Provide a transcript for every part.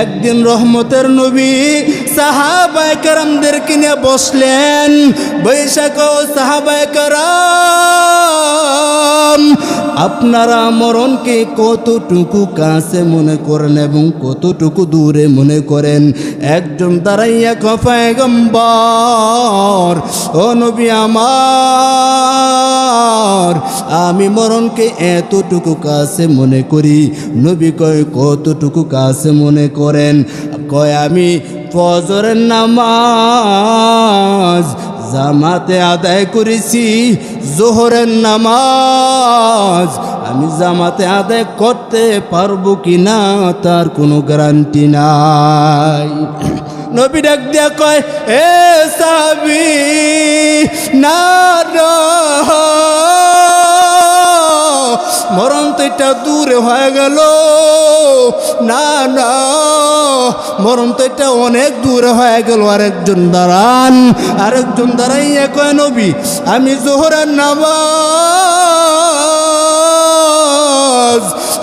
একদিন রহমতের নবী সাহাবায়ে কেরামদেরকে নিয়ে বসলেন। বৈশাখ সাহাবায়ে কেরাম, আপনারা মরণকে কতটুকু কাছে মনে করেন এবং কতটুকু দূরে মনে করেন? একজন দাঁড়াইয়া কয়, পয়গম্বর, ও নবী আমার, আমি মরণকে এতটুকু কাছে মনে করি। নবী কয়, কতটুকু কাছে মনে করেন? কয়, আমি ফজরের নামাজ জামাতে আদায় করেছি, যোহরের নামাজ আমি জামাতে আদায় করতে পারবো কিনা তার কোনো গ্যারান্টি নাই। নবী ডাক দিয়া কয়, এ সাহাবী, না মরণ তো এটা দূরে হয়ে গেল, না না মরণ তো এটা অনেক দূরে হয়ে গেল। আরেকজন দাঁড়ান, আরেকজন দাঁড়াইয়া কয়, নবী আমি যোহরের নামাজ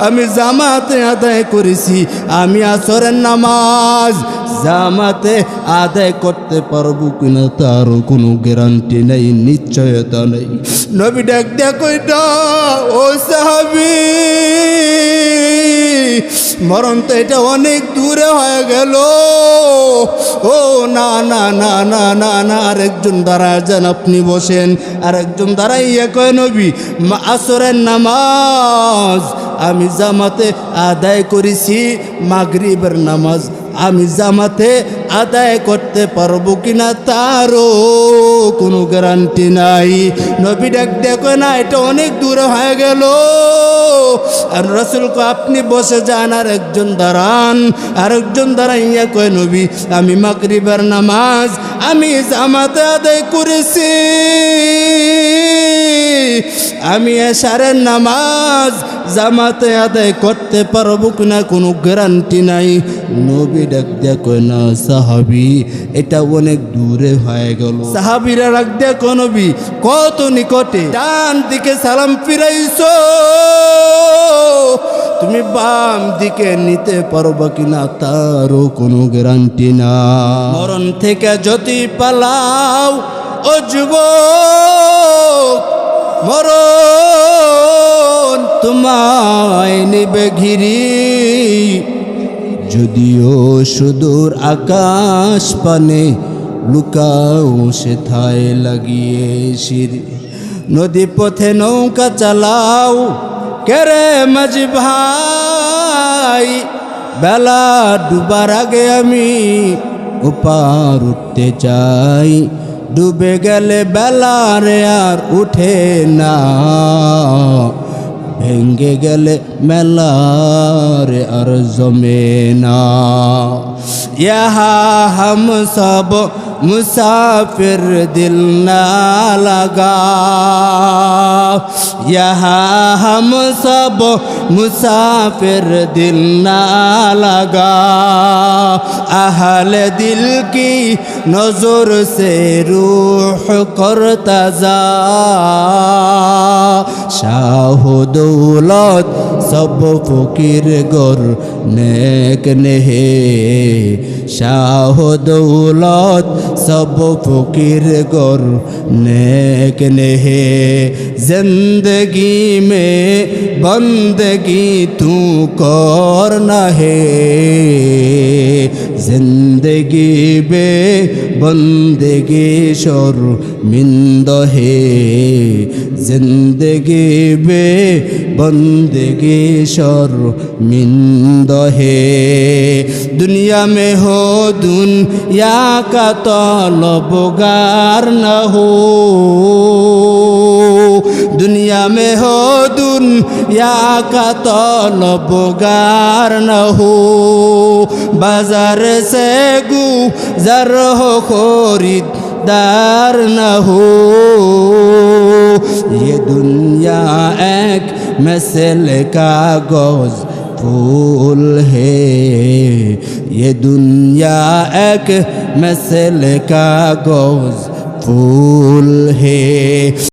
আমি জামাতে আদায় করেছি, আমি আসরের নামাজ জামাতে আদায় করতে পারবো কিনা তারও কোনো গ্যারান্টি নেই, নিশ্চয়তা নেই। নবী ডাক দিয়া কইটা, ও সাহাবী, মরণ তো এটা অনেক দূরে হয়ে গেল। ও না না না না না না, আরেকজন দাঁড়ায় যান, আপনি বসেন। আরেকজন দাঁড়াইয়া কয়, নবী আসরের নামাজ আমি জামাতে আদায় করেছি, মাগরিবের নামাজ আমি জামাতে আদায় করতে পারবো কিনা তারও কোনো গ্যারান্টি নাই। নবী ডাক দেখো না, এটা অনেক দূরে হয়ে গেল। আর রাসূল কয়, আপনি বসে যান। আর একজন দাঁড়ান, আরেকজন দাঁড়াইয়া কয়, নবী আমি মাগরিবের নামাজ আমি জামাতে আদায় করেছি, আমি এশারের নামাজ জামাতে আদায় করতে পারবো কিনা কোনো গ্যারান্টি নাই। নবী ডাক দিয়া কয়, না সাহাবী, এটা অনেক দূরে হয়ে গেল। সাহাবীরা ডাক দিয়া কয়, নবী কত নিকটে, ডান দিকে সালাম ফিরাইছো, তুমি বাম দিকে নিতে পারবা কিনা তারও কোনো গ্যারান্টি না। মরণ থেকে যদি পালাও ও যুবক, মরণ তোমায় নিবে ঘিরি, যদিও সুদূর আকাশ পানে লুকাও সেথায় লাগিয়ে সিঁড়ি। নদী পথে নৌকা চালাও কেরে মাঝি ভাই, বেলা ডুবার আগে আমি ওপার উঠতে চাই, ডুবে গেলে বেলারে আর উঠে না, ভেঙ্গে গেলে মেলারে আর জমে না। ইহা হাম সব মুসাফির দিল না লাগা, ইহা হাম সব মুসাফির দিল না লাগা, আহলে দিল কি নজর সে রূহ করতা যা, শাহ দৌলত সব ফকির গর নেক নেহে, শাহ দৌলত সব ফকির গর नेक नेहे जिंदगी में बंदगी तू कर न है जिंदगी बे बंदगी शर्मिंद है जिंदगी बे बंदगी शर्मिंद है दुनिया में हो दुनिया का तलबगार न हो दुनिया में हो दुनिया का तलबगार न हो बाजार से गुजर हो खरीदार न हो ये दुनिया एक मसल का कागज फूल है ये दुनिया एक मसल का कागज फूल है।